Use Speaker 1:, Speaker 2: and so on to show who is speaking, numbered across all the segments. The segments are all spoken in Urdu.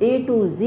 Speaker 1: A to Z,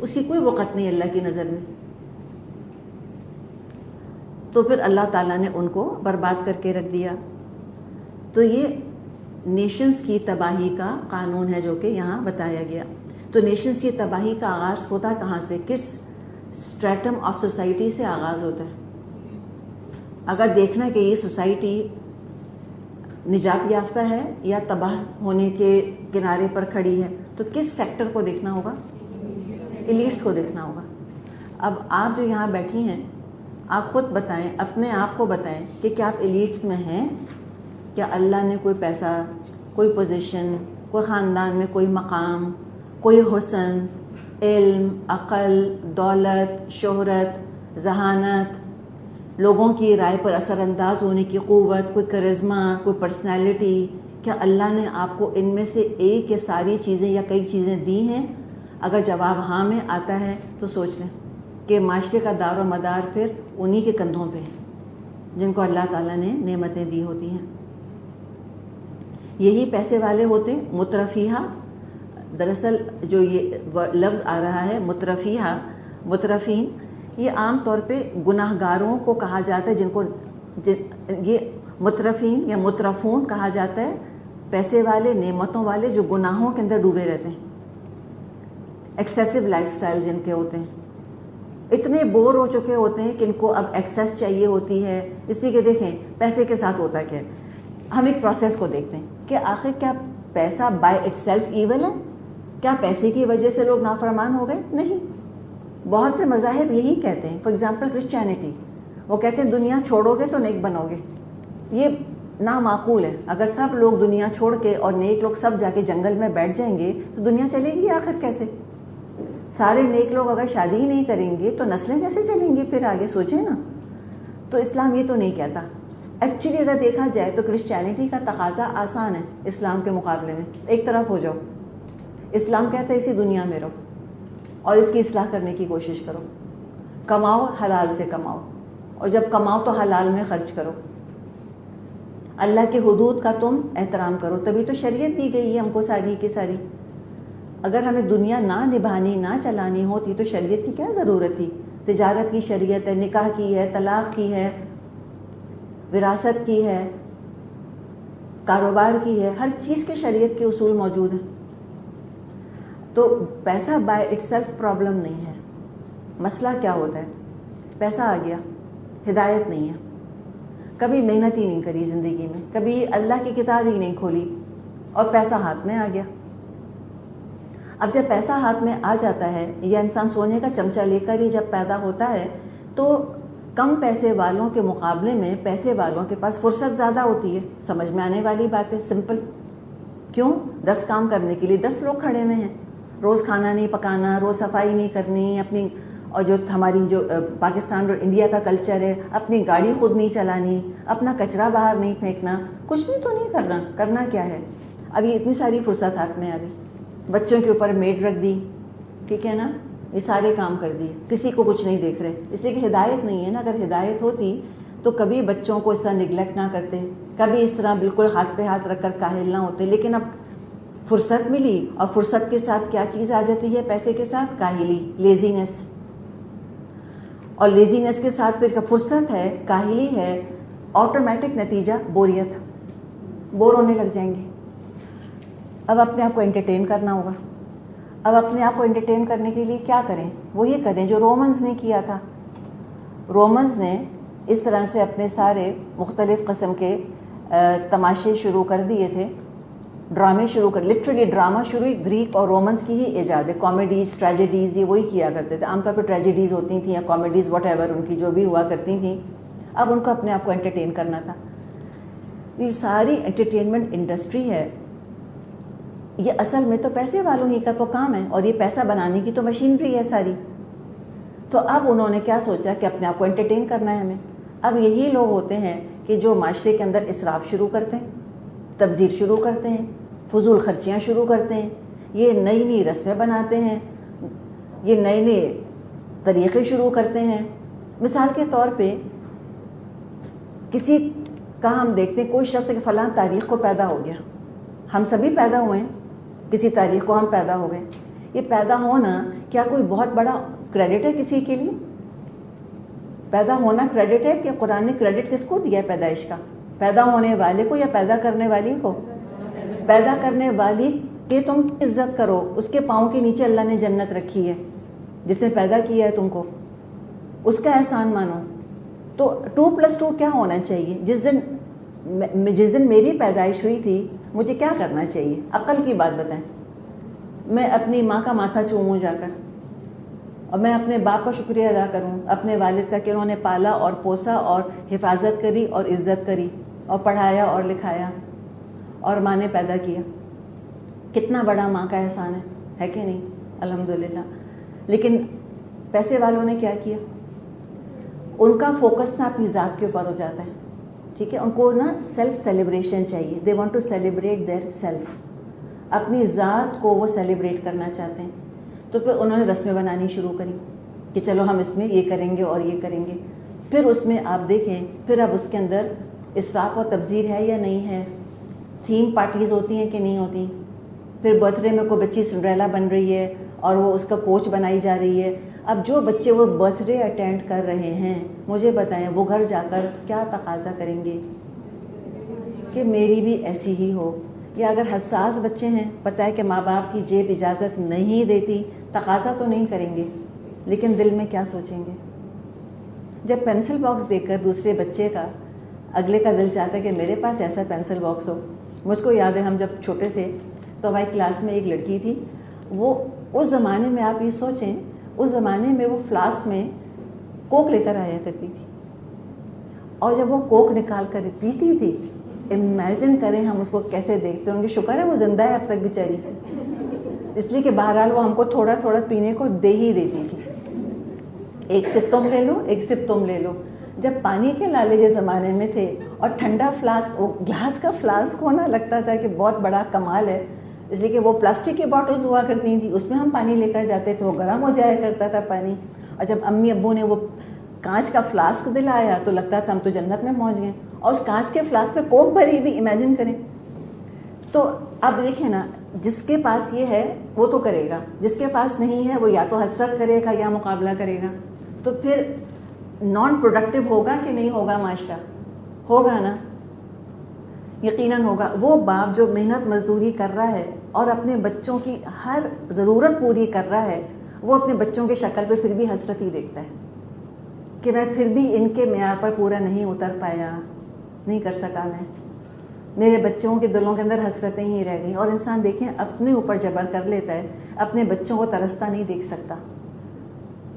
Speaker 1: اس کی کوئی وقت نہیں اللہ کی نظر میں. تو پھر اللہ تعالیٰ نے ان کو برباد کر کے رکھ دیا. تو یہ نیشنز کی تباہی کا قانون ہے جو کہ یہاں بتایا گیا. تو نیشنز کی تباہی کا آغاز ہوتا کہاں سے؟ کس اسٹریٹم آف سوسائٹی سے آغاز ہوتا ہے؟ اگر دیکھنا کہ یہ سوسائٹی نجات یافتہ ہے یا تباہ ہونے کے کنارے پر کھڑی ہے تو کس سیکٹر کو دیکھنا ہوگا؟ ایلیٹس کو دیکھنا ہوگا. اب آپ جو یہاں بیٹھی ہیں آپ خود بتائیں، اپنے آپ کو بتائیں کہ کیا آپ ایلیٹس میں ہیں؟ کیا اللہ نے کوئی پیسہ، کوئی پوزیشن، کوئی خاندان میں کوئی مقام، کوئی حسن، علم، عقل، دولت، شہرت، ذہانت، لوگوں کی رائے پر اثر انداز ہونے کی قوت، کوئی کرزما، کوئی پرسنالٹی، کیا اللہ نے آپ کو ان میں سے ایک یا ساری چیزیں یا کئی چیزیں دی ہیں؟ اگر جواب ہاں میں آتا ہے تو سوچ لیں کہ معاشرے کا دار و مدار پھر انہی کے کندھوں پہ ہے جن کو اللہ تعالیٰ نے نعمتیں دی ہوتی ہیں. یہی پیسے والے ہوتے ہیں. مترفیہ، دراصل جو یہ لفظ آ رہا ہے مترفیہ، مترفین، یہ عام طور پہ گناہ گاروں کو کہا جاتا ہے، جن کو یہ مترفین یا مترفون کہا جاتا ہے پیسے والے، نعمتوں والے جو گناہوں کے اندر ڈوبے رہتے ہیں، ایکسیسو لائف سٹائل جن کے ہوتے ہیں، اتنے بور ہو چکے ہوتے ہیں کہ ان کو اب ایکسیس چاہیے ہوتی ہے. اس لیے کہ دیکھیں پیسے کے ساتھ ہوتا ہے کیا، ہم ایک پروسیس کو دیکھتے ہیں کہ آخر کیا پیسہ بائی اٹ سیلف ایول ہے؟ کیا پیسے کی وجہ سے لوگ نافرمان ہو گئے؟ نہیں. بہت سے مذاہب یہی کہتے ہیں. فار ایگزامپل کرسچینٹی، وہ کہتے ہیں دنیا چھوڑو گے تو نیک بنو گے. یہ نامعقول ہے. اگر سب لوگ دنیا چھوڑ کے اور نیک لوگ سب جا کے جنگل میں بیٹھ جائیں گے تو دنیا چلے گی آخر کیسے؟ سارے نیک لوگ اگر شادی ہی نہیں کریں گے تو نسلیں کیسے چلیں گی پھر آگے؟ سوچیں نا. تو اسلام یہ تو نہیں کہتا. ایکچولی اگر دیکھا جائے تو کرسچینٹی کا تقاضا آسان ہے اسلام کے مقابلے میں. ایک طرف ہو جاؤ. اسلام کہتا ہے اسی دنیا میں رہو اور اس کی اصلاح کرنے کی کوشش کرو. کماؤ، حلال سے کماؤ، اور جب کماؤ تو حلال میں خرچ کرو. اللہ کے حدود کا تم احترام کرو. تبھی تو شریعت دی گئی ہے ہم کو ساری کی ساری. اگر ہمیں دنیا نہ نبھانی، نہ چلانی ہوتی تو شریعت کی کیا ضرورت تھی؟ تجارت کی شریعت ہے، نکاح کی ہے، طلاق کی ہے، وراثت کی ہے، کاروبار کی ہے، ہر چیز کے شریعت کے اصول موجود ہیں. تو پیسہ بائی اٹ سیلف پرابلم نہیں ہے. مسئلہ کیا ہوتا ہے؟ پیسہ آ گیا، ہدایت نہیں ہے، کبھی محنت ہی نہیں کری زندگی میں، کبھی اللہ کی کتاب ہی نہیں کھولی اور پیسہ ہاتھ میں آ گیا. اب جب پیسہ ہاتھ میں آ جاتا ہے، یا انسان سونے کا چمچہ لے کر ہی جب پیدا ہوتا ہے تو کم پیسے والوں کے مقابلے میں پیسے والوں کے پاس فرصت زیادہ ہوتی ہے. سمجھ میں آنے والی بات ہے، سمپل. کیوں؟ 10 کام کرنے کے لیے 10 لوگ کھڑے ہوئے ہیں. روز کھانا نہیں پکانا، روز صفائی نہیں کرنی اپنی، اور جو ہماری جو پاکستان اور انڈیا کا کلچر ہے، اپنی گاڑی خود نہیں چلانی، اپنا کچرا باہر نہیں پھینکنا، کچھ بھی تو نہیں کرنا. کرنا کیا ہے؟ اب یہ اتنی ساری فرصت ہاتھ میں آ گئی. بچوں کے اوپر میڈ رکھ دی، ٹھیک ہے نا، یہ سارے کام کر دیے، کسی کو کچھ نہیں دیکھ رہے. اس لیے کہ ہدایت نہیں ہے نا. اگر ہدایت ہوتی تو کبھی بچوں کو اس طرح نگلیکٹ نہ کرتے، کبھی اس طرح بالکل ہاتھ پہ ہاتھ رکھ کر کاہل نہ ہوتے. لیکن اب فرصت ملی، اور فرصت کے ساتھ کیا چیز آ جاتی ہے؟ پیسے کے ساتھ کاہلی، لیزینس. اور لیزینس کے ساتھ پھر فرصت ہے، کاہلی ہے، آٹومیٹک نتیجہ بوریت. بور ہونے لگ جائیں گے. اب اپنے آپ کو انٹرٹین کرنا ہوگا. اب اپنے آپ کو انٹرٹین کرنے کے لیے کیا کریں؟ وہ یہ کریں جو رومنز نے کیا تھا. رومنز نے اس طرح سے اپنے سارے مختلف قسم کے تماشے شروع کر دیے تھے، ڈرامے شروع کر. لٹرلی ڈرامہ شروع گریک اور رومنز کی ہی ایجاد ہے. کامیڈیز، ٹریجڈیز، یہ وہی کیا کرتے تھے. عام طور پہ ٹریجڈیز ہوتی تھیں یا کامیڈیز، واٹ ایور ان کی جو بھی ہوا کرتی تھیں. اب ان کو اپنے آپ کو انٹرٹین کرنا تھا. یہ ساری انٹرٹینمنٹ انڈسٹری ہے، یہ اصل میں تو پیسے والوں ہی کا تو کام ہے، اور یہ پیسہ بنانے کی تو مشینری ہے ساری. تو اب انہوں نے کیا سوچا کہ اپنے آپ کو انٹرٹین کرنا ہے ہمیں. اب یہی لوگ ہوتے ہیں کہ جو معاشرے کے اندر اسراف شروع کرتے ہیں، تبذیر شروع کرتے ہیں، فضول خرچیاں شروع کرتے ہیں، یہ نئی نئی رسمیں بناتے ہیں، یہ نئے نئے طریقے شروع کرتے ہیں. مثال کے طور پہ کسی کا ہم دیکھتے ہیں، کوئی شخص کہ فلاں تاریخ کو پیدا ہو گیا، ہم سبھی پیدا ہوئے ہیں، کسی تاریخ کو ہم پیدا ہو گئے. یہ پیدا ہونا کیا کوئی بہت بڑا کریڈٹ ہے کسی کے لیے؟ پیدا ہونا کریڈٹ ہے کہ قرآن نے کریڈٹ کس کو دیا ہے پیدائش کا؟ پیدا ہونے والے کو یا پیدا کرنے والی کو؟ پیدا کرنے والی کہ تم عزت کرو، اس کے پاؤں کے نیچے اللہ نے جنت رکھی ہے، جس نے پیدا کیا ہے تم کو، اس کا احسان مانو۔ تو 2+2 کیا ہونا چاہیے؟ جس دن میری پیدائش ہوئی تھی مجھے کیا کرنا چاہیے؟ عقل کی بات بتائیں۔ میں اپنی ماں کا ماتھا چوموں جا کر، اور میں اپنے باپ کا شکریہ ادا کروں، اپنے والد کا کہ انہوں نے پالا اور پوسا اور حفاظت کری اور عزت کری اور پڑھایا اور لکھایا، اور ماں نے پیدا کیا۔ کتنا بڑا ماں کا احسان ہے کہ نہیں؟ الحمدللہ۔ لیکن پیسے والوں نے کیا کیا؟ ان کا فوکس نا اپنی ذات کے اوپر ہو جاتا ہے، ٹھیک ہے؟ ان کو نا سیلف سیلیبریشن چاہیے، they want to celebrate their self, اپنی ذات کو وہ سیلیبریٹ کرنا چاہتے ہیں۔ تو پھر انہوں نے رسمیں بنانی شروع کری کہ چلو ہم اس میں یہ کریں گے اور یہ کریں گے۔ پھر اس میں آپ دیکھیں، پھر اب اس کے اندر اسراف و تبذیر ہے یا نہیں ہے؟ تھیم پارٹیز ہوتی ہیں کہ نہیں ہوتی؟ پھر برتھ ڈے میں کوئی بچی سنڈریلا بن رہی ہے اور وہ اس کا کوچ بنائی جا رہی ہے۔ اب جو بچے وہ برتھ ڈے اٹینڈ کر رہے ہیں، مجھے بتائیں وہ گھر جا کر کیا تقاضا کریں گے کہ میری بھی ایسی ہی ہو؟ یا اگر حساس بچے ہیں، پتہ ہے کہ ماں باپ کی جیب اجازت نہیں دیتی، تقاضا تو نہیں کریں گے، لیکن دل میں کیا سوچیں گے؟ جب پینسل باکس دیکھ کر دوسرے بچے کا اگلے کا دل چاہتا ہے کہ میرے پاس ایسا پینسل باکس ہو۔ مجھ کو یاد ہے ہم جب چھوٹے تھے تو ہماری کلاس میں ایک لڑکی تھی، وہ اس زمانے میں، آپ یہ سوچیں، اس زمانے میں وہ فلاسک میں کوک لے کر آیا کرتی تھی، اور جب وہ کوک نکال کر پیتی تھی، امیجن کریں ہم اس کو کیسے دیکھتے ہوں گے۔ شکر ہے وہ زندہ ہے اب تک بیچاری، اس لیے کہ بہرحال وہ ہم کو تھوڑا تھوڑا پینے کو دے ہی دیتی تھی، ایک سپ تم لے لو، ایک سپ تم لے لو۔ جب پانی کے لالے جس زمانے میں تھے اور ٹھنڈا فلاسک، گلاس کا فلاسک ہونا لگتا تھا کہ بہت بڑا کمال ہے، اس لیے کہ وہ پلاسٹک کی باٹلز ہوا کرتی تھیں، اس میں ہم پانی لے کر جاتے تھے، وہ گرم ہو جایا کرتا تھا پانی۔ اور جب امی ابو نے وہ کانچ کا فلاسک دلایا تو لگتا تھا ہم تو جنت میں پہنچ گئے، اور اس کانچ کے فلاسک میں کوک بھری بھی، امیجن کریں۔ تو اب دیکھیں نا، جس کے پاس یہ ہے وہ تو کرے گا، جس کے پاس نہیں ہے وہ یا تو حسرت کرے گا یا مقابلہ کرے گا۔ تو پھر نان پروڈکٹیو ہوگا کہ نہیں ہوگا معاشرہ؟ ہوگا نا، یقیناً ہوگا۔ وہ باپ جو محنت مزدوری کر رہا ہے اور اپنے بچوں کی ہر ضرورت پوری کر رہا ہے، وہ اپنے بچوں کی شکل پہ پھر بھی حسرت ہی دیکھتا ہے کہ میں پھر بھی ان کے معیار پر پورا نہیں اتر پایا، نہیں کر سکا، میں میرے بچوں کے دلوں کے اندر حسرتیں ہی رہ گئیں۔ اور انسان دیکھیں اپنے اوپر جبر کر لیتا ہے، اپنے بچوں کو ترستا نہیں دیکھ سکتا۔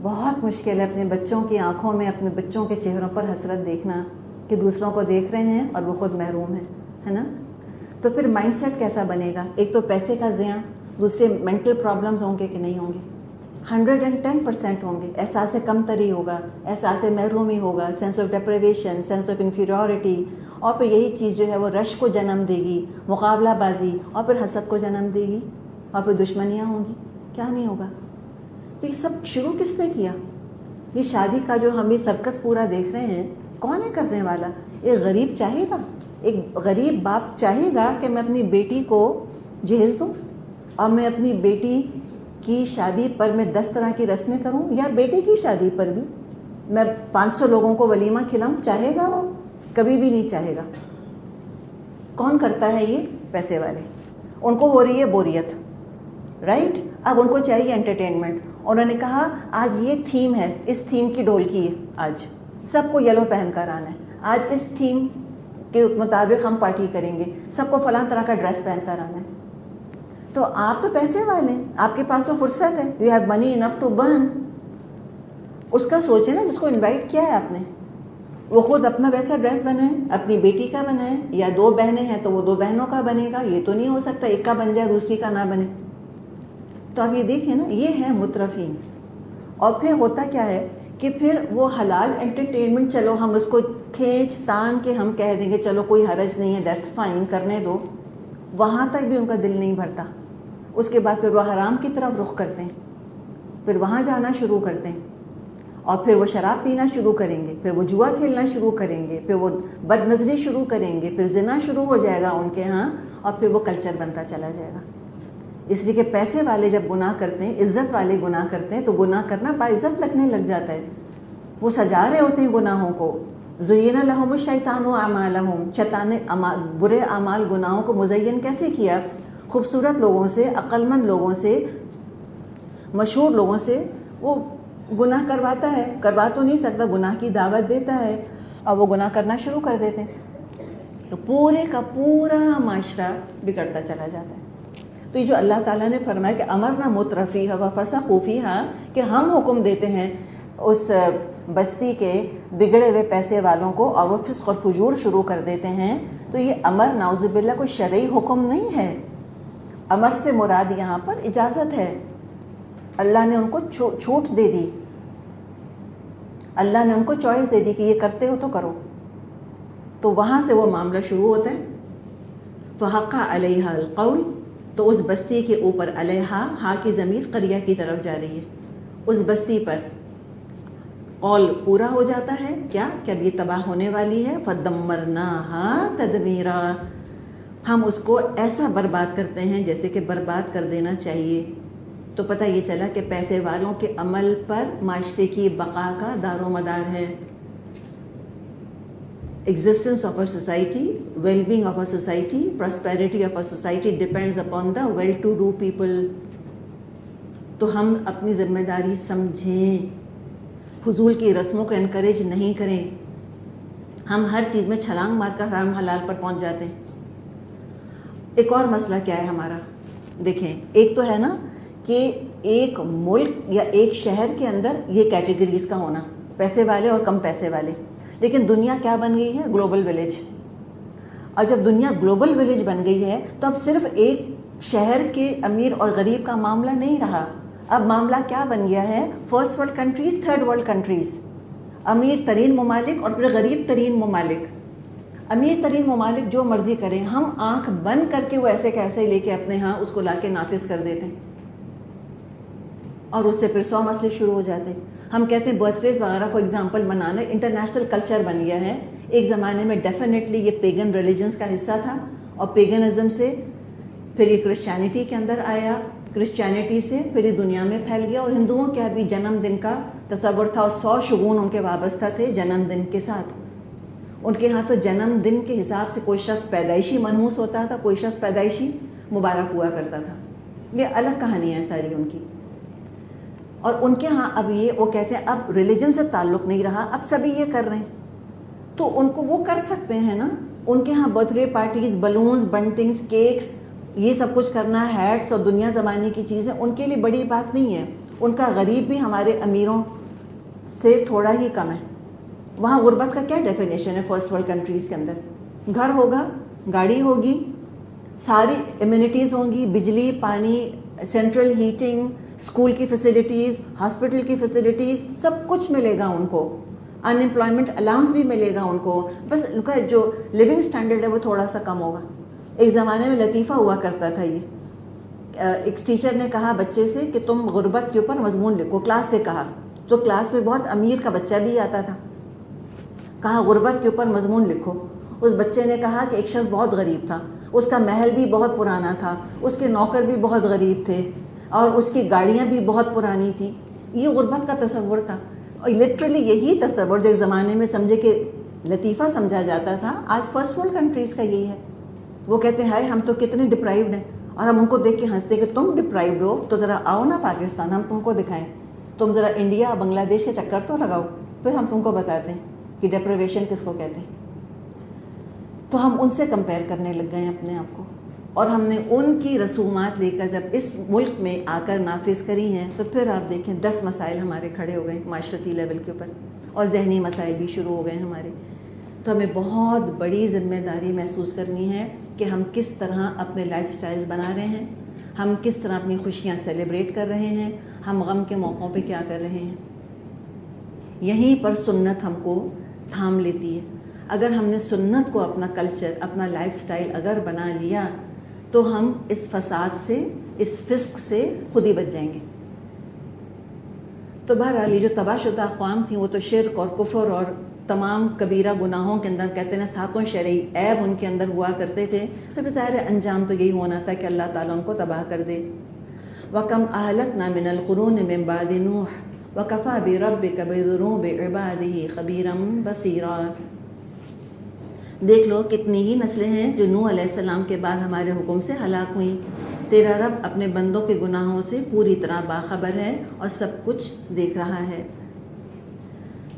Speaker 1: بہت مشکل ہے اپنے بچوں کی آنکھوں میں، اپنے بچوں کے چہروں پر حسرت دیکھنا کہ دوسروں کو دیکھ رہے ہیں اور وہ خود محروم ہیں، ہے نا؟ تو پھر مائنڈ سیٹ کیسا بنے گا؟ ایک تو پیسے کا زیاں، دوسرے مینٹل پرابلمز ہوں گے کہ نہیں ہوں گے؟ 110% ہوں گے۔ احساس کمتری ہوگا، احساس محرومی ہوگا، sense of deprivation, sense of inferiority, اور پھر یہی چیز جو ہے وہ رش کو جنم دے گی، مقابلہ بازی، اور پھر حسد کو جنم دے گی، اور پھر دشمنیاں ہوں گی۔ کیا نہیں ہوگا؟ تو یہ سب شروع کس نے کیا؟ یہ شادی کا جو ہم یہ سرکس پورا دیکھ رہے ہیں، کون ہے کرنے والا؟ ایک غریب چاہے گا، ایک غریب باپ چاہے گا کہ میں اپنی بیٹی کو جہیز دوں اور میں اپنی بیٹی کی شادی پر میں 10 طرح کی رسمیں کروں، یا بیٹے کی شادی پر بھی میں 500 لوگوں کو ولیمہ کھلاؤں؟ چاہے گا وہ؟ کبھی بھی نہیں چاہے گا۔ کون کرتا ہے یہ؟ پیسے والے۔ ان کو ہو رہی ہے بوریت، رائٹ؟ اب ان کو چاہیے انٹرٹینمنٹ۔ انہوں نے کہا آج یہ تھیم ہے، اس تھیم کی ڈھولکی ہے، آج سب کو یلو پہن کر آنا ہے، آج اس تھیم کے مطابق ہم پارٹی کریں گے، سب کو فلاں طرح کا ڈریس پہن کر آنا ہے۔ تو آپ تو پیسے والے ہیں، آپ کے پاس تو فرصت ہے، you have money enough to burn. اس کا سوچیں نا، جس کو انوائٹ کیا ہے آپ نے، وہ خود اپنا ویسا ڈریس بنائے، اپنی بیٹی کا بنائے، یا 2 بہنیں ہیں تو وہ 2 بہنوں کا بنے گا۔ یہ تو نہیں ہو سکتا ایک کا بن جائے دوسری کا نہ بنے۔ تو آپ یہ دیکھیں نا، یہ ہے مترفین۔ اور پھر ہوتا کیا ہے کہ پھر وہ حلال انٹرٹینمنٹ، چلو ہم اس کو کھینچ تان کے ہم کہہ دیں گے چلو کوئی حرج نہیں ہے، دیٹس فائن، کرنے دو، وہاں تک بھی ان کا دل نہیں بھرتا۔ اس کے بعد پھر وہ حرام کی طرف رخ کرتے ہیں، پھر وہاں جانا شروع کرتے ہیں، اور پھر وہ شراب پینا شروع کریں گے، پھر وہ جوا کھیلنا شروع کریں گے، پھر وہ بد نظری شروع کریں گے، پھر زنا شروع ہو جائے گا ان کے ہاں، اور پھر وہ کلچر بنتا چلا جائے گا۔ اس لیے کہ پیسے والے جب گناہ کرتے ہیں، عزت والے گناہ کرتے ہیں، تو گناہ کرنا باعزت لگنے لگ جاتا ہے. وہ سجا رہے ہوتے ہیں گناہوں کو. زُيِّنَ لَهُمُ الشَّيْطَانُ أَعْمَالَهُم، شیطان نے برے اعمال گناہوں کو مزین کیسے کیا؟ خوبصورت لوگوں سے، عقل مند لوگوں سے، مشہور لوگوں سے وہ گناہ کرواتا ہے. کروا تو نہیں سکتا، گناہ کی دعوت دیتا ہے اور وہ گناہ کرنا شروع کر دیتے ہیں. تو پورے کا پورا معاشرہ بگڑتا چلا جاتا ہے. تو یہ جو اللہ تعالیٰ نے فرمایا کہ امرنا مترفیہا وفسقوا فیہا، کہ ہم حکم دیتے ہیں اس بستی کے بگڑے ہوئے پیسے والوں کو اور وہ فسق اور فجور شروع کر دیتے ہیں، تو یہ امر نعوذ باللہ کوئی شرعی حکم نہیں ہے. امر سے مراد یہاں پر اجازت ہے. اللہ نے ان کو چھوٹ دے دی، اللہ نے ان کو چوائس دے دی کہ یہ کرتے ہو تو کرو. تو وہاں سے وہ معاملہ شروع ہوتا ہے. فحق علیہا القول، تو اس بستی کے اوپر، علیہا ہا کی ضمیر قریہ کی طرف جا رہی ہے، اس بستی پر قول پورا ہو جاتا ہے. کیا کہ اب یہ تباہ ہونے والی ہے. فدمرناہا تدمیرا، ہم اس کو ایسا برباد کرتے ہیں جیسے کہ برباد کر دینا چاہیے. تو پتہ یہ چلا کہ پیسے والوں کے عمل پر معاشرے کی بقا کا دار و مدار ہے. Existence of a society, well-being of a society, prosperity of a society depends upon the well-to-do people. تو ہم اپنی ذمہ داری سمجھیں، فضول کی رسموں کو انکریج نہیں کریں. ہم ہر چیز میں چھلانگ مار کر حرام حلال پر پہنچ جاتے ہیں. ایک اور مسئلہ کیا ہے ہمارا، دیکھیں، ایک تو ہے نا کہ ایک ملک یا ایک شہر کے اندر یہ کیٹیگریز کا ہونا، پیسے والے اور کم پیسے والے. لیکن دنیا کیا بن گئی ہے؟ Global village. اور جب دنیا گلوبل ولیج بن گئی ہے تو اب صرف ایک شہر کے امیر اور غریب کا معاملہ نہیں رہا. اب معاملہ کیا بن گیا ہے؟ First world countries, third world countries, امیر ترین ممالک اور پھر غریب ترین ممالک. امیر ترین ممالک جو مرضی کریں، ہم آنکھ بند کر کے وہ ایسے کیسے لے کے اپنے ہاں اس کو لا کے نافذ کر دیتے ہیں، اور اس سے پھر 100 مسئلے شروع ہو جاتے ہیں. ہم کہتے ہیں برتھ ڈیز وغیرہ فار ایگزامپل منانا انٹرنیشنل کلچر بن گیا ہے. ایک زمانے میں ڈیفینیٹلی یہ پیگن ریلیجنس کا حصہ تھا، اور پیگنزم سے پھر یہ کرسچینٹی کے اندر آیا، کرسچینٹی سے پھر یہ دنیا میں پھیل گیا. اور ہندوؤں کے بھی جنم دن کا تصور تھا، اور 100 شگون ان کے وابستہ تھے جنم دن کے ساتھ. ان کے ہاں تو جنم دن کے حساب سے کوئی شخص پیدائشی منحوس ہوتا تھا، کوئی شخص پیدائشی مبارک ہوا کرتا تھا. یہ الگ کہانیاں ہیں ساری ان کی. اور ان کے ہاں اب یہ وہ کہتے ہیں اب ریلیجن سے تعلق نہیں رہا، اب سبھی یہ کر رہے ہیں، تو ان کو وہ کر سکتے ہیں نا. ان کے ہاں birthday parties, balloons, buntings, cakes, یہ سب کچھ کرنا، ہیٹس اور دنیا زمانے کی چیزیں ان کے لیے بڑی بات نہیں ہے. ان کا غریب بھی ہمارے امیروں سے تھوڑا ہی کم ہے. وہاں غربت کا کیا ڈیفینیشن ہے فرسٹ ورلڈ کنٹریز کے اندر؟ گھر ہوگا، گاڑی ہوگی، ساری ایمینٹیز ہوں گی، بجلی، پانی، سینٹرل ہیٹنگ، اسکول کی فیسلٹیز، ہاسپٹل کی فیسلٹیز، سب کچھ ملے گا ان کو. ان امپلائمنٹ الاؤنس بھی ملے گا ان کو. بس ان کا جو لیونگ اسٹینڈرڈ ہے وہ تھوڑا سا کم ہوگا. ایک زمانے میں لطیفہ ہوا کرتا تھا یہ، ایک ٹیچر نے کہا بچے سے کہ تم غربت کے اوپر مضمون لکھو. کلاس سے کہا، تو کلاس میں بہت امیر کا بچہ بھی آتا تھا. کہا غربت کے اوپر مضمون لکھو. اس بچے نے کہا کہ ایک شخص بہت غریب تھا، اس کا محل بھی بہت پرانا تھا، اس کے نوکر بھی بہت غریب تھے، اور اس کی گاڑیاں بھی بہت پرانی تھیں. یہ غربت کا تصور تھا. اور لٹرلی یہی تصور جو ایک زمانے میں سمجھے کہ لطیفہ سمجھا جاتا تھا، آج فرسٹ ورلڈ کنٹریز کا یہی ہے. وہ کہتے ہیں ہائے ہم تو کتنے ڈپرائیوڈ ہیں، اور ہم ان کو دیکھ کے ہنستے کہ تم ڈپرائیوڈ ہو تو ذرا آؤ نا پاکستان، ہم تم کو دکھائیں. تم ذرا انڈیا اور بنگلہ دیش کے چکر تو لگاؤ، پھر ہم تم کو بتاتے ہیں کہ ڈپریویشن کس کو کہتے ہیں. تو ہم ان سے کمپیئر کرنے لگ گئے ہیں اپنے آپ کو، اور ہم نے ان کی رسومات لے کر جب اس ملک میں آ کر نافذ کری ہیں تو پھر آپ دیکھیں 10 مسائل ہمارے کھڑے ہو گئے معاشرتی لیول کے اوپر، اور ذہنی مسائل بھی شروع ہو گئے ہمارے. تو ہمیں بہت بڑی ذمہ داری محسوس کرنی ہے کہ ہم کس طرح اپنے لائف سٹائلز بنا رہے ہیں، ہم کس طرح اپنی خوشیاں سیلیبریٹ کر رہے ہیں، ہم غم کے موقعوں پہ کیا کر رہے ہیں. یہیں پر سنت ہم کو تھام لیتی ہے. اگر ہم نے سنت کو اپنا کلچر، اپنا لائف سٹائل اگر بنا لیا تو ہم اس فساد سے، اس فسق سے خود ہی بچ جائیں گے. تو بہرحال یہ جو تباہ شدہ اقوام تھیں وہ تو شرک اور کفر اور تمام کبیرہ گناہوں کے اندر، کہتے ہیں 7 شرعی عیب ان کے اندر ہوا کرتے تھے. پھر ظاہر انجام تو یہی ہونا تھا کہ اللہ تعالیٰ ان کو تباہ کر دے. وَكَمْ أَهْلَكْنَا مِنَ الْقُرُونِ مِنْ بَعْدِ نُوحٍ وَكَفَى بِرَبِّكَ بِذُنُوبِ عِبَادِهِ خَبِيرًا بَصِيرًا۔ دیکھ لو کتنی ہی نسلیں ہیں جو نوح علیہ السلام کے بعد ہمارے حکم سے ہلاک ہوئیں، تیرا رب اپنے بندوں کے گناہوں سے پوری طرح باخبر ہے اور سب کچھ دیکھ رہا ہے۔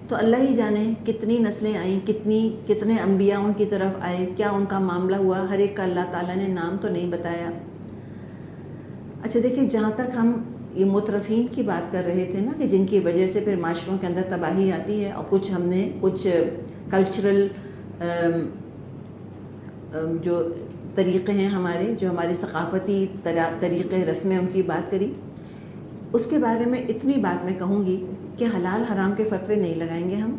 Speaker 1: تو اللہ ہی جانے کتنی نسلیں آئیں، کتنے انبیاء ان کی طرف آئے، کیا ان کا معاملہ ہوا، ہر ایک کا اللہ تعالیٰ نے نام تو نہیں بتایا۔ اچھا دیکھیں، جہاں تک ہم یہ مترفین کی بات کر رہے تھے نا کہ جن کی وجہ سے پھر معاشروں کے اندر تباہی آتی ہے، اور کچھ کلچرل جو طریقے ہیں ہمارے، جو ہمارے ثقافتی طریقے رسمیں، ان کی بات کری، اس کے بارے میں اتنی بات میں کہوں گی کہ حلال حرام کے فتوے نہیں لگائیں گے ہم۔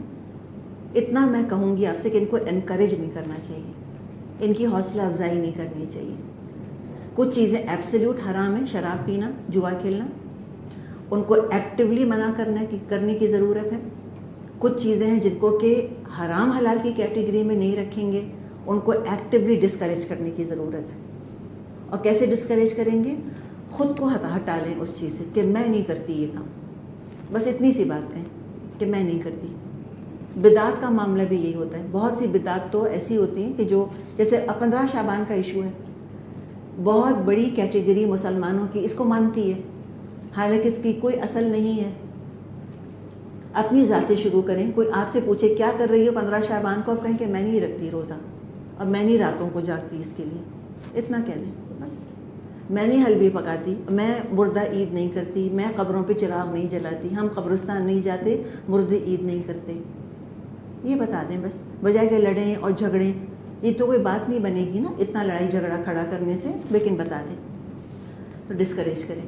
Speaker 1: اتنا میں کہوں گی آپ سے کہ ان کو انکریج نہیں کرنا چاہیے، ان کی حوصلہ افزائی نہیں کرنی چاہیے۔ کچھ چیزیں ایبسلیوٹ حرام ہیں، شراب پینا، جوا کھیلنا، ان کو ایکٹیولی منع کرنے کی ضرورت ہے۔ کچھ چیزیں ہیں جن کو کہ حرام حلال کی کیٹیگری میں نہیں رکھیں گے، ان کو ایکٹیولی ڈسکریج کرنے کی ضرورت ہے۔ اور کیسے ڈسکریج کریں گے؟ خود کو ہٹا لیں اس چیز سے کہ میں نہیں کرتی یہ کام، بس اتنی سی بات کہیں کہ میں نہیں کرتی۔ بدعات کا معاملہ بھی یہی ہوتا ہے، بہت سی بدعات تو ایسی ہوتی ہیں کہ جو جیسے 15 شعبان کا ایشو ہے، بہت بڑی کیٹیگری مسلمانوں کی اس کو مانتی ہے، حالانکہ اس کی کوئی اصل نہیں ہے۔ اپنی ذاتیں شروع کریں، کوئی آپ سے پوچھے کیا کر رہی ہو 15 شعبان کو، آپ کہیں کہ میں نہیں رکھتی روزہ، اور میں نہیں راتوں کو جاگتی اس کے لیے، اتنا کہہ دیں بس۔ میں نہیں حلوی پکاتی، میں مردہ عید نہیں کرتی، میں قبروں پہ چراغ نہیں جلاتی، ہم قبرستان نہیں جاتے، مردے عید نہیں کرتے، یہ بتا دیں بس، بجائے کہ لڑیں اور جھگڑیں۔ یہ تو کوئی بات نہیں بنے گی نا اتنا لڑائی جھگڑا کھڑا کرنے سے، لیکن بتا دیں تو ڈسکریج کریں۔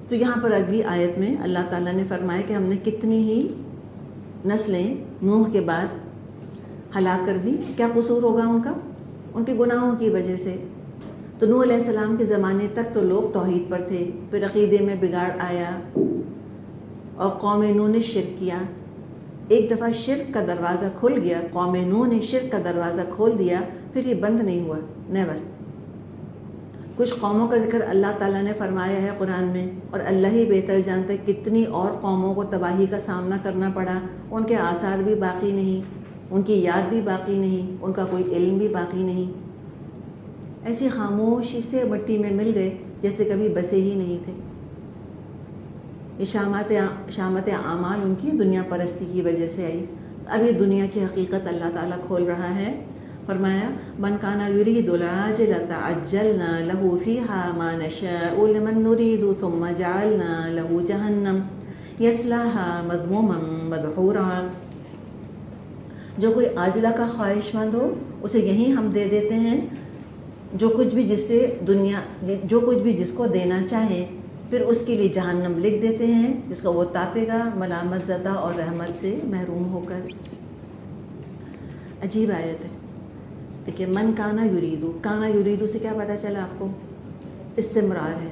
Speaker 1: تو یہاں پر اگلی آیت میں اللہ تعالیٰ نے فرمایا کہ ہم نے کتنی ہی نسلیں نوح کے بعد ہلاک کر دی۔ کیا قصور ہوگا ان کا؟ ان کے گناہوں کی وجہ سے۔ تو نوح علیہ السلام کے زمانے تک تو لوگ توحید پر تھے، پھر عقیدے میں بگاڑ آیا اور قوم نوح نے شرک کیا۔ ایک دفعہ شرک کا دروازہ کھل گیا، قوم نوح نے شرک کا دروازہ کھول دیا، پھر یہ بند نہیں ہوا، نیور۔ کچھ قوموں کا ذکر اللہ تعالیٰ نے فرمایا ہے قرآن میں، اور اللہ ہی بہتر جانتا ہے کتنی اور قوموں کو تباہی کا سامنا کرنا پڑا، ان کے آثار بھی باقی نہیں، ان کی یاد بھی باقی نہیں، ان کا کوئی علم بھی باقی نہیں، ایسی خاموشی سے مٹی میں مل گئے جیسے کبھی بسے ہی نہیں تھے۔ یہ شامت اعمال ان کی دنیا پرستی کی وجہ سے آئی۔ اب یہ دنیا کی حقیقت اللہ تعالیٰ کھول رہا ہے۔ فرمایا من کان یرید العاجلۃ عجلنا له فیہا ما نشاء لمن نرید ثم جعلنا له جہنم یصلاها مذموما مدحورا۔ جو کوئی عاجلہ کا خواہش مند ہو اسے یہی ہم دے دیتے ہیں، جو کچھ بھی جس کو دینا چاہیں، پھر اس کے لیے جہنم لکھ دیتے ہیں جس کو وہ تاپے گا ملامت زدہ اور رحمت سے محروم ہو کر۔ عجیب آیت ہے۔ دیکھیے من کانا یریدو، کانا یریدو سے کیا پتہ چلا آپ کو؟ استمرار ہے،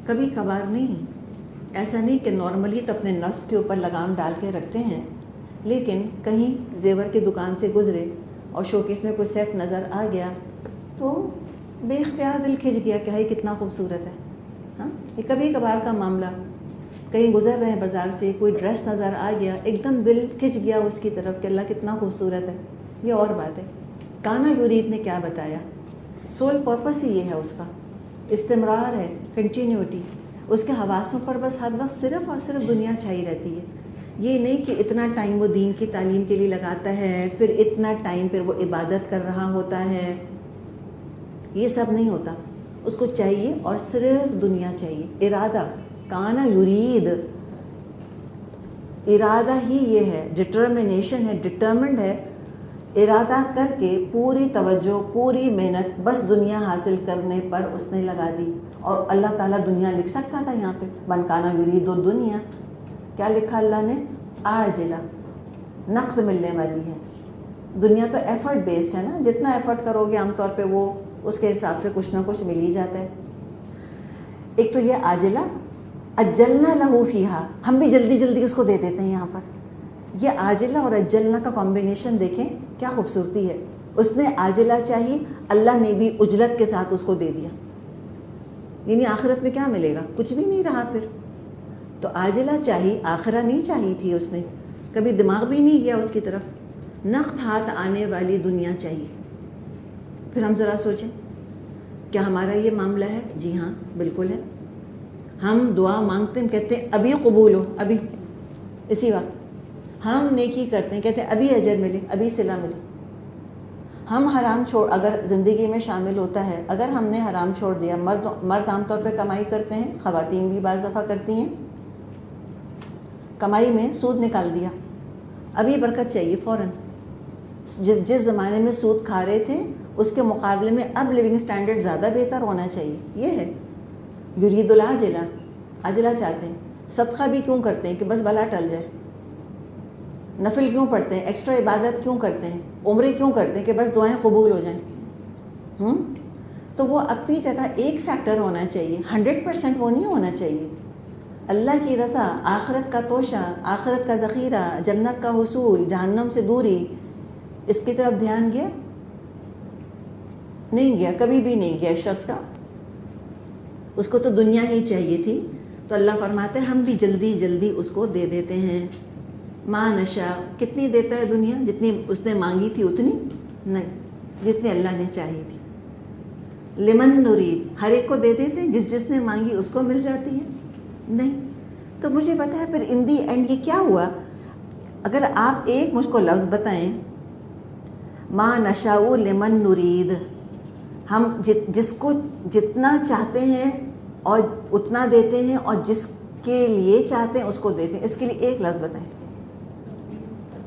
Speaker 1: کبھی کبھار نہیں۔ ایسا نہیں کہ نارملی تو اپنے نفس کے اوپر لگام ڈال کے رکھتے ہیں، لیکن کہیں زیور کی دکان سے گزرے اور شوکیس میں کوئی سیٹ نظر آ گیا تو بے اختیار دل کھنچ گیا کہ یہ کتنا خوبصورت ہے۔ ہاں، یہ کبھی کبھار کا معاملہ۔ کہیں گزر رہے ہیں بازار سے، کوئی ڈریس نظر آ گیا، ایک دم دل کھنچ گیا اس کی طرف کہ اللہ کتنا خوبصورت ہے، یہ اور بات ہے۔ کانا یرید نے کیا بتایا؟ سول پرپس ہی یہ ہے اس کا، استمرار ہے، کنٹینیوٹی۔ اس کے حواسوں پر بس ہر وقت صرف اور صرف دنیا چھائی رہتی ہے۔ یہ نہیں کہ اتنا ٹائم وہ دین کی تعلیم کے لیے لگاتا ہے، پھر اتنا ٹائم پھر وہ عبادت کر رہا ہوتا ہے، یہ سب نہیں ہوتا۔ اس کو چاہیے اور صرف دنیا چاہیے۔ ارادہ، کانا یرید، ارادہ ہی یہ ہے، ڈٹرمنیشن ہے، ڈٹرمنڈ ہے، ارادہ کر کے پوری توجہ، پوری محنت بس دنیا حاصل کرنے پر اس نے لگا دی۔ اور اللہ تعالیٰ دنیا لکھ سکتا تھا یہاں پہ، من کانا یرید دنیا، کیا لکھا اللہ نے؟ عاجلہ، نقد ملنے والی ہے۔ دنیا تو ایفرٹ بیسڈ ہے نا، جتنا ایفرٹ کرو گے عام طور پہ وہ اس کے حساب سے کچھ نہ کچھ مل ہی جاتا ہے۔ ایک تو یہ عاجلہ، اجلنا لہو فیہا، ہم بھی جلدی جلدی اس کو دے دیتے ہیں یہاں پر۔ یہ عاجلہ اور اجلنا کا کمبینیشن دیکھیں کیا خوبصورتی ہے۔ اس نے عاجلہ چاہی، اللہ نے بھی عجلت کے ساتھ اس کو دے دیا۔ یعنی آخرت میں کیا ملے گا؟ کچھ بھی نہیں رہا پھر. تو عاجلہ چاہی، آخرہ نہیں چاہی تھی اس نے، کبھی دماغ بھی نہیں گیا اس کی طرف. نقد ہاتھ آنے والی دنیا چاہیے. پھر ہم ذرا سوچیں کیا ہمارا یہ معاملہ ہے؟ جی ہاں بالکل ہے. ہم دعا مانگتے ہیں، کہتے ہیں ابھی قبول ہو، ابھی اسی وقت. ہم نیکی کرتے ہیں، کہتے ہیں ابھی اجر ملے، ابھی صلہ ملے. ہم حرام چھوڑ، اگر زندگی میں شامل ہوتا ہے، اگر ہم نے حرام چھوڑ دیا، مرد عام طور پہ کمائی کرتے ہیں، خواتین بھی بعض دفعہ کرتی ہیں، کمائی میں سود نکال دیا، ابھی برکت چاہیے فوراً. جس زمانے میں سود کھا رہے تھے اس کے مقابلے میں اب لیونگ سٹینڈرڈ زیادہ بہتر ہونا چاہیے. یہ ہے یرید العاجلہ، عاجلہ چاہتے ہیں. صدقہ بھی کیوں کرتے ہیں؟ کہ بس بلا ٹل جائے. نفل کیوں پڑھتے ہیں؟ ایکسٹرا عبادت کیوں کرتے ہیں؟ عمرے کیوں کرتے ہیں؟ کہ بس دعائیں قبول ہو جائیں. تو وہ اپنی جگہ ایک فیکٹر ہونا چاہیے، 100% وہ نہیں ہونا چاہیے. اللہ کی رضا، آخرت کا توشہ، آخرت کا ذخیرہ، جنت کا حصول، جہنم سے دوری، اس کی طرف دھیان گیا؟ نہیں گیا، کبھی بھی نہیں گیا اس شخص کا. اس کو تو دنیا ہی چاہیے تھی. تو اللہ فرماتے ہیں ہم بھی جلدی جلدی اس کو دے دیتے ہیں. ما نشاء، کتنی دیتا ہے دنیا؟ جتنی اس نے مانگی تھی اتنی نہیں، جتنی اللہ نے چاہی تھی. لمن نرید، ہر ایک کو دے دیتے ہیں، جس نے مانگی اس کو مل جاتی ہے؟ نہیں. تو مجھے پتا ہے پھر ان دی اینڈ یہ کیا ہوا. اگر آپ ایک مجھ کو لفظ بتائیں، ما نشاء لمن نرید، ہم جس کو جتنا چاہتے ہیں اور اتنا دیتے ہیں، اور جس کے لیے چاہتے ہیں اس کو دیتے ہیں. اس کے لیے ایک لفظ بتائیں.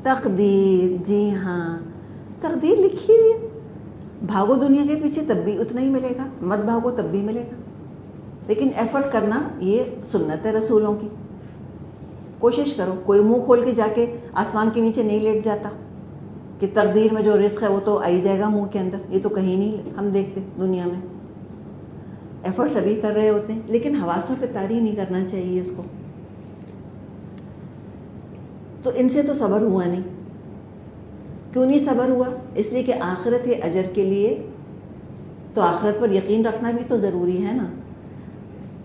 Speaker 1: تقدیر. جی ہاں، تقدیر لکھی ہوئی ہے. بھاگو دنیا کے پیچھے تب بھی اتنا ہی ملے گا، مت بھاگو تب بھی ملے گا. لیکن ایفرٹ کرنا یہ سنت ہے رسولوں کی. کوشش کرو. کوئی منہ کھول کے جا کے آسمان کے نیچے نہیں لیٹ جاتا کہ تقدیر میں جو رزق ہے وہ تو آئی جائے گا منہ کے اندر. یہ تو کہیں نہیں ہم دیکھتے دنیا میں. ایفرٹ سبھی کر رہے ہوتے ہیں، لیکن حواسوں پہ طاری نہیں کرنا چاہیے اس کو. تو ان سے تو صبر ہوا نہیں. کیوں نہیں صبر ہوا؟ اس لیے کہ آخرت کے اجر کے لیے تو آخرت پر یقین رکھنا بھی تو ضروری ہے نا.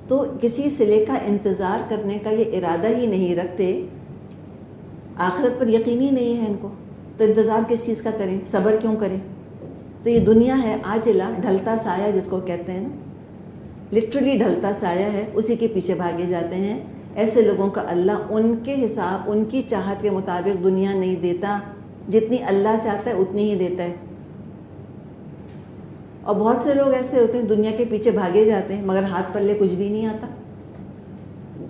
Speaker 1: تو کسی صلے کا انتظار کرنے کا یہ ارادہ ہی نہیں رکھتے، آخرت پر یقین ہی نہیں ہے ان کو، تو انتظار کس چیز کا کریں؟ صبر کیوں کریں؟ تو یہ دنیا ہے عاجلہ، ڈھلتا سایہ جس کو کہتے ہیں نا، لٹرلی ڈھلتا سایہ ہے، اسی کے پیچھے بھاگے جاتے ہیں. ایسے لوگوں کا اللہ ان کے حساب، ان کی چاہت کے مطابق دنیا نہیں دیتا. جتنی اللہ چاہتا ہے اتنی ہی دیتا ہے. اور بہت سے لوگ ایسے ہوتے ہیں دنیا کے پیچھے بھاگے جاتے ہیں مگر ہاتھ پلے کچھ بھی نہیں آتا،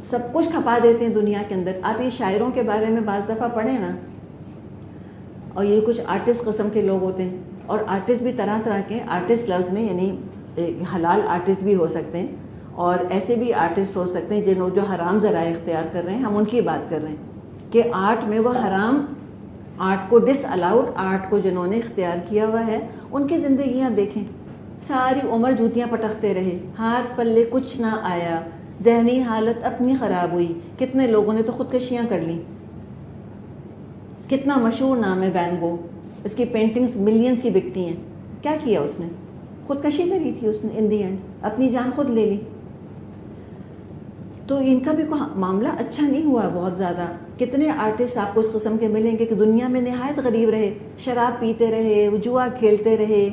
Speaker 1: سب کچھ کھپا دیتے ہیں دنیا کے اندر. آپ یہ شاعروں کے بارے میں بعض دفعہ پڑھیں نا، اور یہ کچھ آرٹسٹ قسم کے لوگ ہوتے ہیں. اور آرٹسٹ بھی طرح طرح کے، آرٹسٹ لفظ میں یعنی حلال آرٹسٹ بھی ہو سکتے ہیں، اور ایسے بھی آرٹسٹ ہو سکتے ہیں جو حرام ذرائع اختیار کر رہے ہیں. ہم ان کی بات کر رہے ہیں کہ آرٹ میں وہ حرام آرٹ کو، ڈس الاؤڈ آرٹ کو جنہوں نے اختیار کیا ہوا ہے، ان کی زندگیاں دیکھیں. ساری عمر جوتیاں پٹکتے رہے، ہاتھ پلے کچھ نہ آیا، ذہنی حالت اپنی خراب ہوئی. کتنے لوگوں نے تو خودکشیاں کر لیں. کتنا مشہور نام ہے وین گو، اس کی پینٹنگز ملینز کی بکتی ہیں. کیا کیا اس نے؟ خودکشی کری تھی اس نے. ان دی اینڈ اپنی جان خود لے لی. تو ان کا بھی کوئی معاملہ اچھا نہیں ہوا بہت زیادہ. کتنے آرٹسٹ آپ کو اس قسم کے ملیں گے کہ دنیا میں نہایت غریب رہے، شراب پیتے رہے، وہ جوا کھیلتے رہے،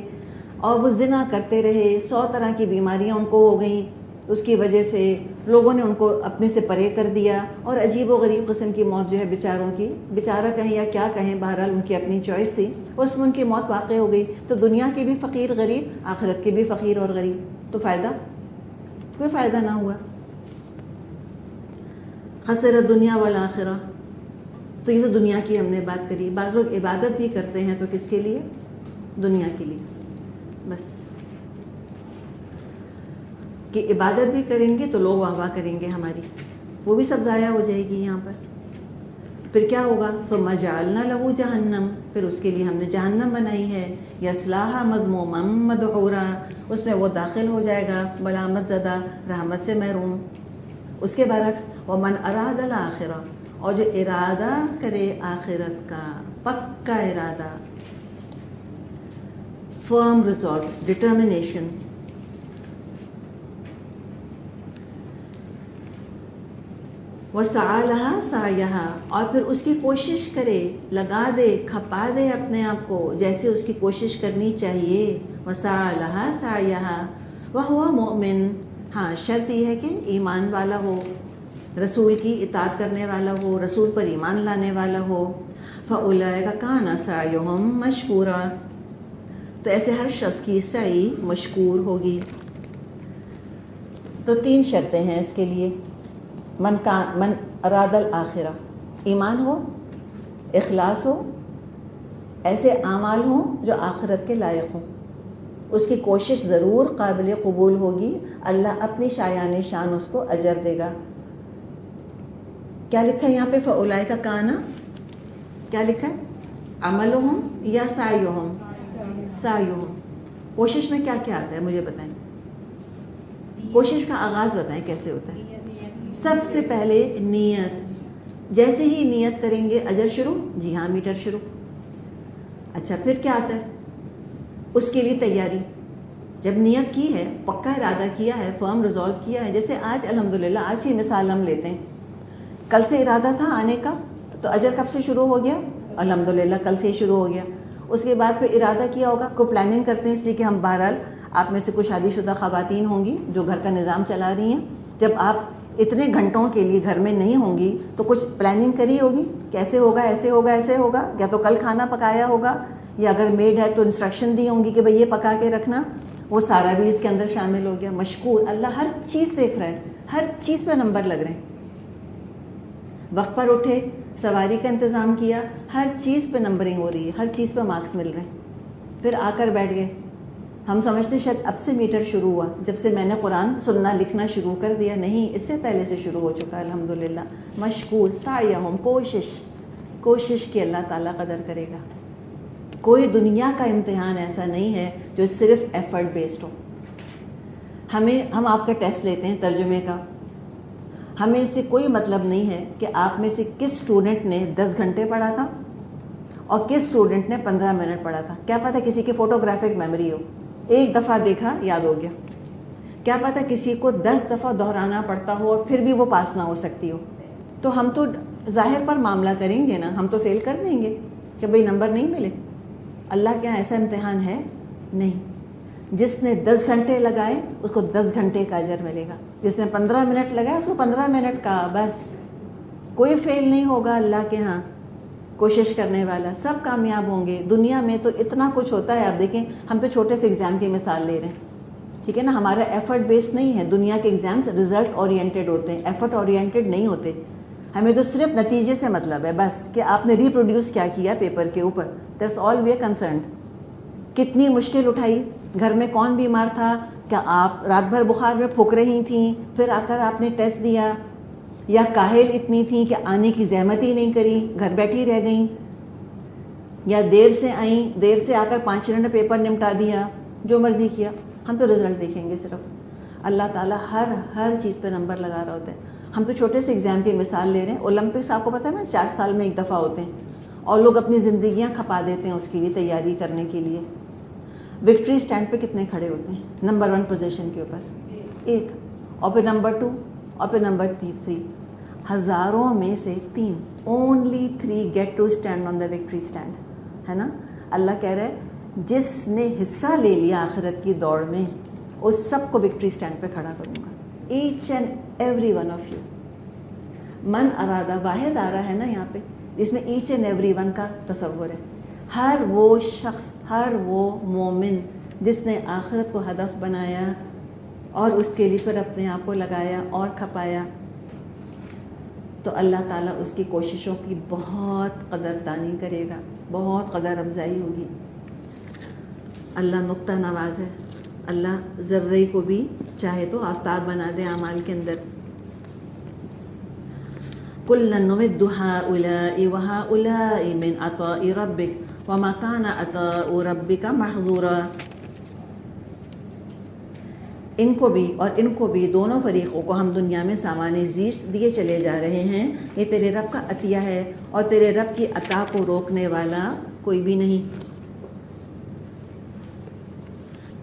Speaker 1: اور وہ زنا کرتے رہے. 100 طرح کی بیماریاں ان کو ہو گئیں. اس کی وجہ سے لوگوں نے ان کو اپنے سے پرے کر دیا، اور عجیب و غریب قسم کی موت جو ہے بیچاروں کی، بیچارہ کہیں یا کیا کہیں، بہرحال ان کی اپنی چوائس تھی، اس میں ان کی موت واقع ہو گئی. تو دنیا کے بھی فقیر غریب، آخرت کے بھی فقیر اور غریب. تو فائدہ؟ کوئی فائدہ نہ ہوا. خسر دنیا والآخرہ. تو یہ تو دنیا کی ہم نے بات کری. بعض لوگ عبادت بھی کرتے ہیں تو کس کے لیے؟ دنیا کے لیے. بس کہ عبادت بھی کریں گے تو لوگ واہ واہ کریں گے ہماری، وہ بھی سب ضائع ہو جائے گی یہاں پر. پھر کیا ہوگا؟ ثم جعلنا لہ جہنم، پھر اس کے لیے ہم نے جہنم بنائی ہے. یصلاھا مذموما مدحورا، اس میں وہ داخل ہو جائے گا ملامت زدہ، رحمت سے محروم. اس کے برعکس ومن اراد الآخرہ، اور جو ارادہ کرے آخرت کا، پکا ارادہ، فرم ریزولو، ڈٹرمنیشن، وَسَعَى لَهَا سَعْيَهَا، اور پھر اس کی کوشش کرے، لگا دے، کھپا دے اپنے آپ کو جیسے اس کی کوشش کرنی چاہیے. وَسَعَى لَهَا سَعْيَهَا وَهُوَ مُؤْمِن، ہاں شرط یہ ہے کہ ایمان والا ہو، رسول کی اطاعت کرنے والا ہو، رسول پر ایمان لانے والا ہو. فَأُولَئِكَ كَانَ سَعْيُهُمْ مَشْكُورًا، تو ایسے ہر شخص کی سعی مشکور ہوگی. تو 3 شرطیں ہیں اس کے لیے. من اراد الآخرہ، ایمان ہو، اخلاص ہو، ایسے اعمال ہوں جو آخرت کے لائق ہوں، اس کی کوشش ضرور قابل قبول ہوگی، اللہ اپنی شایان شان اس کو اجر دے گا. کیا لکھا ہے یہاں پہ؟ فَأُولَئِكَ كَانَ، کیا لکھا ہے؟ عملہم یا سعیہم؟ سعیہم. کوشش میں کیا کیا آتا ہے مجھے بتائیں، کوشش کا آغاز بتائیں کیسے ہوتا ہے؟ سب سے پہلے نیت، جیسے ہی نیت کریں گے اجر شروع، جی ہاں میٹر شروع. اچھا پھر کیا آتا ہے؟ اس کے لیے تیاری. جب نیت کی ہے، پکا ارادہ کیا ہے، فرم ریزولو کیا ہے، جیسے آج الحمدللہ آج ہی مثال ہم لیتے ہیں، کل سے ارادہ تھا آنے کا، تو اجر کب سے شروع ہو گیا؟ الحمدللہ کل سے ہی شروع ہو گیا. اس کے بعد پھر ارادہ کیا ہوگا، کوئی پلاننگ کرتے ہیں، اس لیے کہ ہم بہرحال آپ میں سے کچھ شادی شدہ خواتین ہوں گی جو گھر کا نظام چلا رہی ہیں، جب آپ اتنے گھنٹوں کے لیے گھر میں نہیں ہوں گی تو کچھ پلاننگ کری ہوگی، کیسے ہوگا، ایسے ہوگا، ایسے ہوگا، یا تو کل کھانا پکایا ہوگا، یا اگر میڈ ہے تو انسٹرکشن دی ہوں گی کہ بھئی یہ پکا کے رکھنا، وہ سارا بھی اس کے اندر شامل ہو گیا. مشکور، اللہ ہر چیز دیکھ رہا ہے، ہر چیز پہ نمبر لگ رہے ہیں. وقت پر اٹھے، سواری کا انتظام کیا، ہر چیز پہ نمبرنگ ہو رہی ہے، ہر چیز پہ مارکس مل رہے ہیں. پھر آ کر بیٹھ گئے. ہم سمجھتے شاید اب سے میٹر شروع ہوا جب سے میں نے قرآن سننا لکھنا شروع کر دیا، نہیں، اس سے پہلے سے شروع ہو چکا ہے الحمدللہ. مشکور، سعیہم، کوشش کی اللہ تعالیٰ قدر کرے گا. کوئی دنیا کا امتحان ایسا نہیں ہے جو صرف ایفرٹ بیسڈ ہو. ہم آپ کا ٹیسٹ لیتے ہیں ترجمے کا، ہمیں اس سے کوئی مطلب نہیں ہے کہ آپ میں سے کس اسٹوڈنٹ نے 10 گھنٹے پڑھا تھا اور کس اسٹوڈنٹ نے 15 منٹ پڑھا تھا. کیا پتہ کسی کی فوٹوگرافک میموری ہو، ایک دفعہ دیکھا یاد ہو گیا. کیا پتہ کسی کو 10 دفعہ دہرانا پڑتا ہو اور پھر بھی وہ پاس نہ ہو سکتی ہو. تو ہم تو ظاہر پر معاملہ کریں گے نا، ہم تو فیل کر دیں گے کہ بھئی نمبر نہیں ملے. اللہ کے یہاں ایسا امتحان ہے نہیں. جس نے 10 گھنٹے لگائے اس کو 10 گھنٹے کا اجر ملے گا، جس نے 15 منٹ لگائے اس کو 15 منٹ کا. بس کوئی فیل نہیں ہوگا اللہ کے ہاں. کوشش کرنے والا سب کامیاب ہوں گے. دنیا میں تو اتنا کچھ ہوتا ہے، آپ دیکھیں ہم تو چھوٹے سے ایگزام کی مثال لے رہے ہیں، ٹھیک ہے نا. ہمارا ایفرٹ بیس نہیں ہے. دنیا کے ایگزامس رزلٹ اورینٹیڈ ہوتے ہیں، ایفرٹ اورینٹیڈ نہیں ہوتے. ہمیں تو صرف نتیجے سے مطلب ہے، بس کہ آپ نے ریپروڈیوس کیا کیا پیپر کے اوپر. That's all we are concerned. کتنی مشکل اٹھائی، گھر میں کون بیمار تھا، کیا آپ رات بھر بخار میں پھک رہی تھیں، پھر آ کر آپ نے ٹیسٹ دیا، یا کاہل اتنی تھیں کہ آنے کی زحمت ہی نہیں کری، گھر بیٹھی رہ گئیں، یا دیر سے آئیں، دیر سے آ کر 5 منٹ پیپر نمٹا دیا، جو مرضی کیا. ہم تو رزلٹ دیکھیں گے صرف. اللہ تعالیٰ ہر چیز پہ نمبر لگا رہا ہوتا ہے. ہم تو چھوٹے سے ایگزام کی مثال لے رہے ہیں. اولمپکس آپ کو پتہ ہے نا 4 سال میں ایک دفعہ ہوتے ہیں، اور لوگ اپنی زندگیاں کھپا دیتے ہیں اس کے لیے تیاری کرنے کے لیے. وکٹری اسٹینڈ پہ کتنے کھڑے ہوتے ہیں؟ نمبر 1 پوزیشن کے اوپر 1، اور پھر نمبر 2، اور پھر نمبر 3. ہزاروں میں سے 3، only 3 get to stand on the victory stand, ہے نا. اللہ کہہ رہا ہے جس نے حصہ لے لیا آخرت کی دوڑ میں اس سب کو وکٹری اسٹینڈ پہ کھڑا کروں گا. Each and every one of you. من ارادہ واحد آ رہا ہے نا یہاں پہ، اس میں ایچ اینڈ ایوری ون کا تصور ہے. ہر وہ شخص، ہر وہ مومن جس نے آخرت کو ہدف بنایا اور اس کے لیے پھر اپنے آپ کو لگایا اور کھپایا، تو اللہ تعالیٰ اس کی کوششوں کی بہت قدردانی کرے گا، بہت قدر افزائی ہوگی. اللہ نقطہ نواز ہے. اللہ ذرے کو بھی چاہے تو آفتاب بنا دے اعمال کے اندر. کُلًّا نُمِدُّ هَٰؤُلَاءِ وَهَٰؤُلَاءِ مِنْ عَطَاءِ رَبِّكَ وَمَا كَانَ عَطَاءُ رَبِّكَ مَحْظُورًا. ان کو بھی اور ان کو بھی، دونوں فریقوں کو ہم دنیا میں سامان زیست دیے چلے جا رہے ہیں. یہ تیرے رب کا عطیہ ہے اور تیرے رب کی عطا کو روکنے والا کوئی بھی نہیں.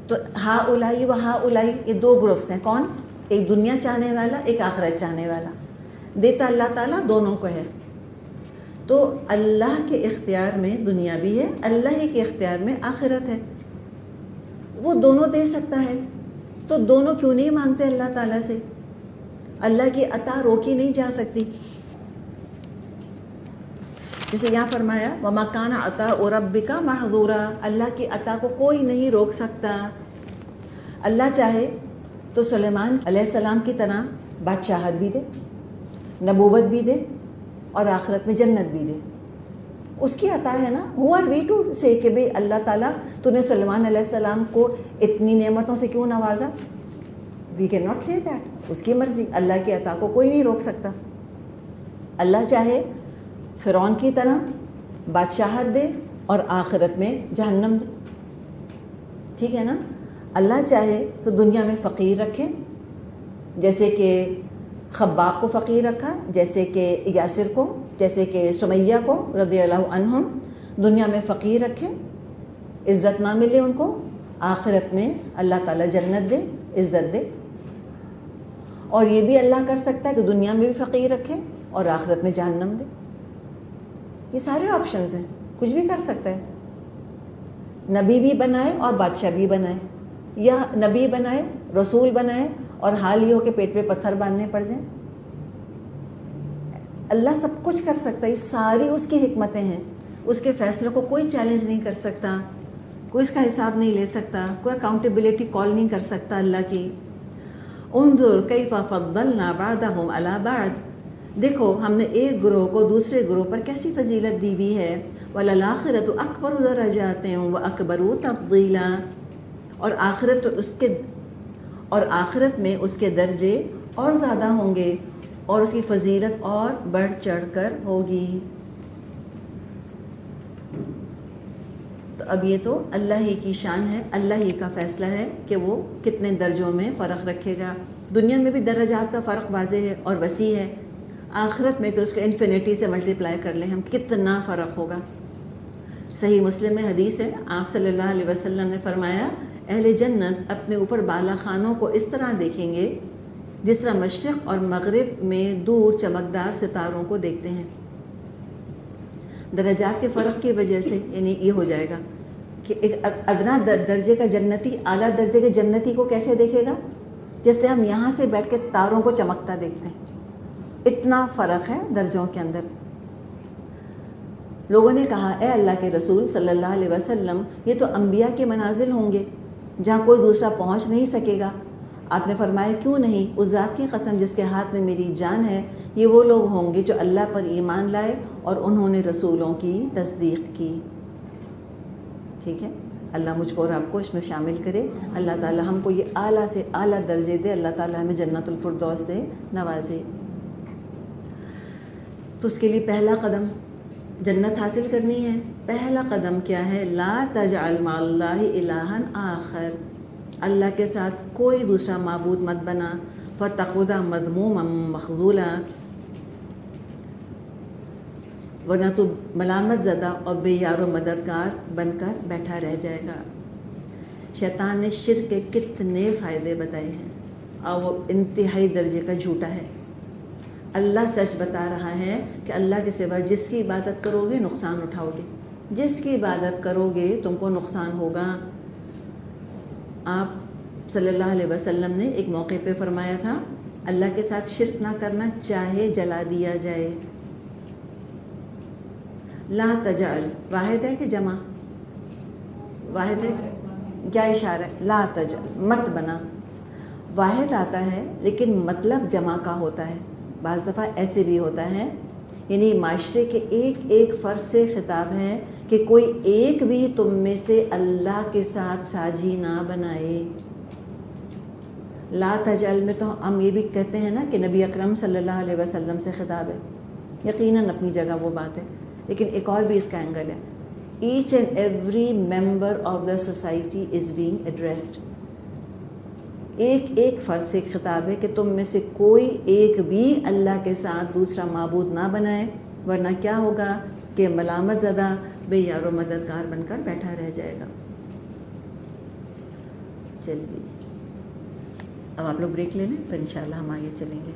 Speaker 1: تو ہاؤلائی و ہاؤلائی، یہ 2 گروپس ہیں. کون؟ ایک دنیا چاہنے والا، ایک آخرت چاہنے والا. دیتا اللہ تعالیٰ دونوں کو ہے. تو اللہ کے اختیار میں دنیا بھی ہے, اللہ ہی کے اختیار میں آخرت ہے. وہ دونوں دے سکتا ہے, تو دونوں کیوں نہیں مانگتے اللہ تعالیٰ سے؟ اللہ کی عطا روکی نہیں جا سکتی. جیسے یہاں فرمایا وَمَا كَانَ عَطَاءُ رَبِّكَ مَحْظُورًا, اللہ کی عطا کو کوئی نہیں روک سکتا. اللہ چاہے تو سلیمان علیہ السلام کی طرح بادشاہت بھی دے, نبوت بھی دے, اور آخرت میں جنت بھی دے. اس کی عطا ہے نا. Who are we to say کہ بھئی اللہ تعالیٰ تو نے سلیمان علیہ السلام کو اتنی نعمتوں سے کیوں نوازا؟ We cannot say that. اس کی مرضی, اللہ کی عطا کو کوئی نہیں روک سکتا. اللہ چاہے فرعون کی طرح بادشاہت دے اور آخرت میں جہنم دے, ٹھیک ہے نا. اللہ چاہے تو دنیا میں فقیر رکھے, جیسے کہ خباب کو فقیر رکھا, جیسے کہ یاسر کو, جیسے کہ سمیہ کو رضی اللہ عنہم دنیا میں فقیر رکھے, عزت نہ ملے ان کو, آخرت میں اللہ تعالیٰ جنت دے, عزت دے. اور یہ بھی اللہ کر سکتا ہے کہ دنیا میں بھی فقیر رکھے اور آخرت میں جہنم دے. یہ سارے آپشنز ہیں, کچھ بھی کر سکتا ہے. نبی بھی بنائے اور بادشاہ بھی بنائے, یا نبی بنائے, رسول بنائے, اور حال یہ ہو کہ پیٹ پہ پتھر باندھنے پڑ جائیں. اللہ سب کچھ کر سکتا ہے. یہ ساری اس کی حکمتیں ہیں. اس کے فیصلوں کو کوئی چیلنج نہیں کر سکتا, کوئی اس کا حساب نہیں لے سکتا, کوئی اکاؤنٹیبلٹی کال نہیں کر سکتا اللہ کی. انظر کیف فضلنا بعضهم علی بعض, دیکھو ہم نے ایک گروہ کو دوسرے گروہ پر کیسی فضیلت دی ہوئی ہے. وَلَلْآخِرَةُ أَكْبَرُ دَرَجَاتٍ وَأَكْبَرُ تَفْضِيلًا, اور آخرت میں اس کے درجے اور زیادہ ہوں گے اور اس کی فضیلت اور بڑھ چڑھ کر ہوگی. تو اب یہ تو اللہ ہی کی شان ہے, اللہ ہی کا فیصلہ ہے کہ وہ کتنے درجوں میں فرق رکھے گا. دنیا میں بھی درجات کا فرق واضح ہے اور وسیع ہے, آخرت میں تو اس کو انفینٹی سے ملٹیپلائی کر لیں ہم, کتنا فرق ہوگا. صحیح مسلم میں حدیث ہے, آپ صلی اللہ علیہ وسلم نے فرمایا اہل جنت اپنے اوپر بالا خانوں کو اس طرح دیکھیں گے جس طرح مشرق اور مغرب میں دور چمکدار ستاروں کو دیکھتے ہیں. درجات کے فرق کی وجہ سے یعنی یہ ہو جائے گا کہ ایک ادنا درجے کا جنتی اعلیٰ درجے کے جنتی کو کیسے دیکھے گا, جیسے ہم یہاں سے بیٹھ کے تاروں کو چمکتا دیکھتے ہیں. اتنا فرق ہے درجوں کے اندر. لوگوں نے کہا اے اللہ کے رسول صلی اللہ علیہ وسلم, یہ تو انبیاء کے منازل ہوں گے جہاں کوئی دوسرا پہنچ نہیں سکے گا. آپ نے فرمایا کیوں نہیں, اس ذات کی قسم جس کے ہاتھ میں میری جان ہے, یہ وہ لوگ ہوں گے جو اللہ پر ایمان لائے اور انہوں نے رسولوں کی تصدیق کی. ٹھیک ہے, اللہ مجھ کو اور آپ کو اس میں شامل کرے. اللہ تعالی ہم کو یہ اعلیٰ سے اعلیٰ درجے دے, اللہ تعالی ہمیں جنت الفردوس سے نوازے. تو اس کے لیے پہلا قدم جنت حاصل کرنی ہے. پہلا قدم کیا ہے؟ لا تجعل مع اللہ الہا آخر, اللہ کے ساتھ کوئی دوسرا معبود مت بنا. فتقعد مذموما مخذولا, ورنہ تو ملامت زدہ اور بے یار و مددگار بن کر بیٹھا رہ جائے گا. شیطان نے شرک کے کتنے فائدے بتائے ہیں اور وہ انتہائی درجے کا جھوٹا ہے. اللہ سچ بتا رہا ہے کہ اللہ کے سوا جس کی عبادت کرو گے نقصان اٹھاؤ گے, جس کی عبادت کرو گے تم کو نقصان ہوگا. آپ صلی اللہ علیہ وسلم نے ایک موقع پہ فرمایا تھا اللہ کے ساتھ شرک نہ کرنا چاہے جلا دیا جائے. لا تجعل واحد ہے کہ جمع؟ واحد ہے. کیا اشارہ ہے؟ لا تجعل مت بنا. واحد آتا ہے لیکن مطلب جمع کا ہوتا ہے. بعض دفعہ ایسے بھی ہوتا ہے, یعنی معاشرے کے ایک ایک فرد سے خطاب ہے کہ کوئی ایک بھی تم میں سے اللہ کے ساتھ ساجی نہ بنائے. لا تجعل میں تو ہم یہ بھی کہتے ہیں نا کہ نبی اکرم صلی اللہ علیہ وسلم سے خطاب ہے. یقیناً اپنی جگہ وہ بات ہے, لیکن ایک اور بھی اس کا اینگل ہے. Each and every member of the society is being addressed. ایک ایک فرد سے ایک خطاب ہے کہ تم میں سے کوئی ایک بھی اللہ کے ساتھ دوسرا معبود نہ بنائے, ورنہ کیا ہوگا کہ ملامت زدہ بے یار و مددگار بن کر بیٹھا رہ جائے گا. چلیے جی, اب آپ لوگ بریک لے لیں, پھر انشاءاللہ ہم آگے چلیں گے.